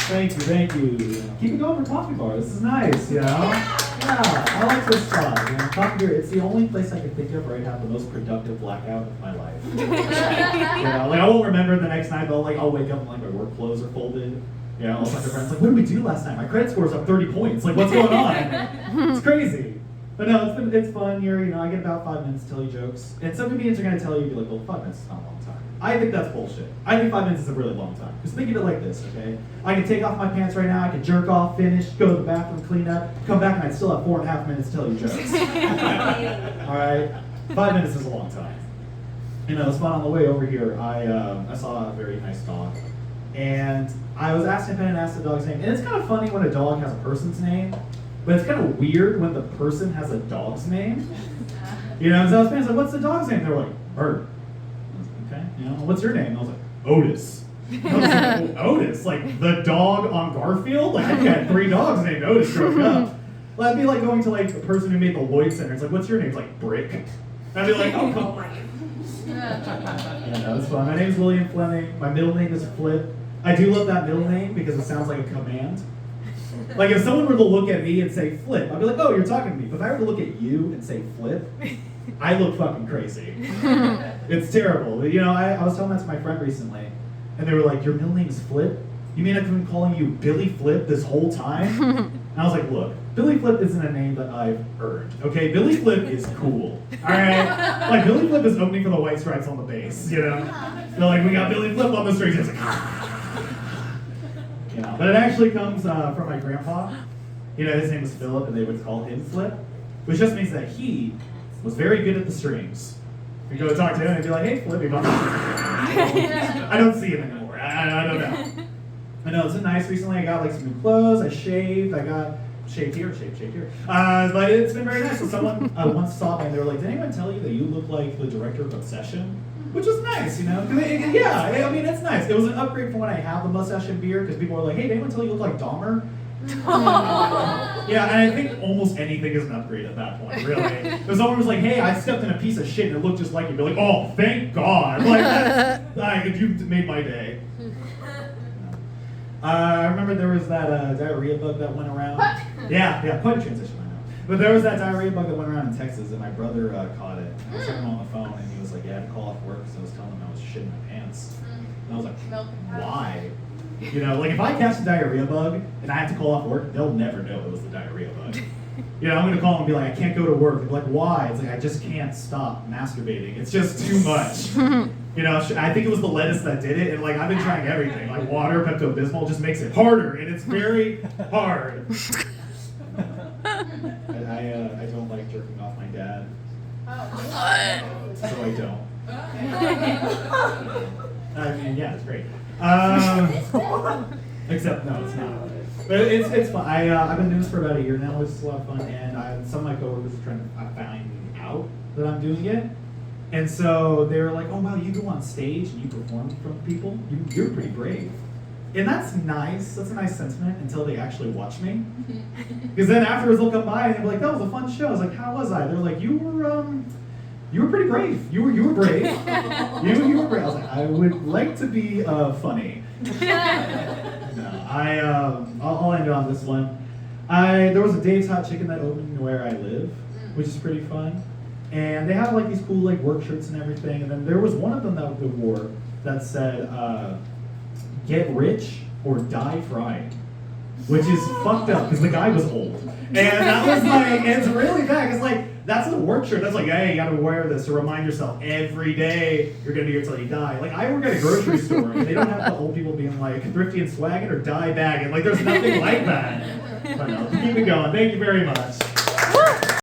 Thank you. Keep it going for Coffee Bar. This is nice, you know? Yeah, I like this spot. You know, Coffee Bar, it's the only place I can think of where I have the most productive blackout of my life. You know, like I won't remember the next night, but I'll wake up and like my work clothes are folded. You know, all my friends like, what did we do last night? My credit score's up 30 points. Like, what's going on? It's crazy. But no, it's fun here. You know, I get about 5 minutes to tell you jokes. And some comedians are going to tell you, be like, well, 5 minutes is not a long time. I think that's bullshit. I think 5 minutes is a really long time. Just think of it like this, okay? I can take off my pants right now, I can jerk off, finish, go to the bathroom, clean up, come back, and I'd still have 4.5 minutes to tell you jokes. All right? 5 minutes is a long time. You know, it's fun on the way over here. I saw a very nice dog. And I was asking Penn and asked the dog's name. And it's kind of funny when a dog has a person's name, but it's kind of weird when the person has a dog's name. You know, so I was saying, like, what's the dog's name? They were like, Bert. Okay, you know, what's your name? And I was like, Otis. I was like, oh, Otis? Like the dog on Garfield? Like I think I had 3 dogs named Otis growing up. Well, that'd be like going to like the person who made the Lloyd Center. It's like, what's your name? It's like Brick. I'd be like, oh, come on. Yeah, that was fun. My name is William Fleming. My middle name is Flip. I do love that middle name because it sounds like a command. Like if someone were to look at me and say Flip, I'd be like, oh, you're talking to me. But if I were to look at you and say Flip, I look fucking crazy. It's terrible. You know, I was telling that to my friend recently, and they were like, your middle name is Flip? You mean I've been calling you Billy Flip this whole time? And I was like, look, Billy Flip isn't a name that I've earned, okay? Billy Flip is cool, all right? Like, Billy Flip is opening for the White Stripes on the bass, you know? They're like, we got Billy Flip on the strings. It's like, you know, but it actually comes from my grandpa. You know, his name was Philip, and they would call him Flip, which just means that he was very good at the strings. You go talk to him and be like, hey, Flip, I don't see him anymore. I don't know. I know, it's been nice. Recently I got like some new clothes, I shaved, I got shaved here. But it's been very nice. So someone once saw me and they were like, did anyone tell you that you look like the director of Obsession? Which was nice, you know? Yeah, I mean, it's nice. It was an upgrade from when I have the mustache and beard, because people were like, hey, did anyone tell you look like Dahmer? Yeah, and I think almost anything is an upgrade at that point, really. If someone was like, hey, I stepped in a piece of shit and it looked just like you, be like, oh, thank God. Like, that's, you made my day. I remember there was that diarrhea bug that went around. Yeah, quite a transition, I know. But there was that diarrhea bug that went around in Texas, and my brother caught it. I was talking on the phone, and he was like, yeah, I had to call off work because I was telling him I was shitting my pants. And I was like, why? You know, like if I catch a diarrhea bug and I have to call off work, they'll never know it was the diarrhea bug. You know, I'm going to call them and be like, I can't go to work. They'll be like, why? It's like, I just can't stop masturbating. It's just too much. You know, I think it was the lettuce that did it, and like I've been trying everything. Like water, Pepto-Bismol just makes it harder, and it's very hard. I don't like jerking off my dad. So I don't. I mean, yeah, it's great. Except, no, it's not. But it's fun. I've been doing this for about a year now, which is a lot of fun, and some of my coworkers are trying to find out that I'm doing it. And so they were like, oh, wow, you go on stage and you perform in front of people? You're pretty brave. And that's nice. That's a nice sentiment until they actually watch me. Because then afterwards they'll come by and they'll be like, that was a fun show. I was like, how was I? They're like, you were pretty brave. You were brave. You were brave. I was like, I would like to be funny. No, I'll end on this one. There was a Dave's Hot Chicken that opened where I live, which is pretty fun. And they have like these cool like work shirts and everything. And then there was one of them that they wore that said, get rich or die fried. Which is fucked up because the guy was old. And that was like, it's really bad because like, that's a work shirt. That's like, hey, you gotta wear this to remind yourself every day you're gonna be here till you die. Like I work at a grocery store and they don't have the old people being like thrifty and swagging or die bagging. Like there's nothing like that. But no, keep it going. Thank you very much.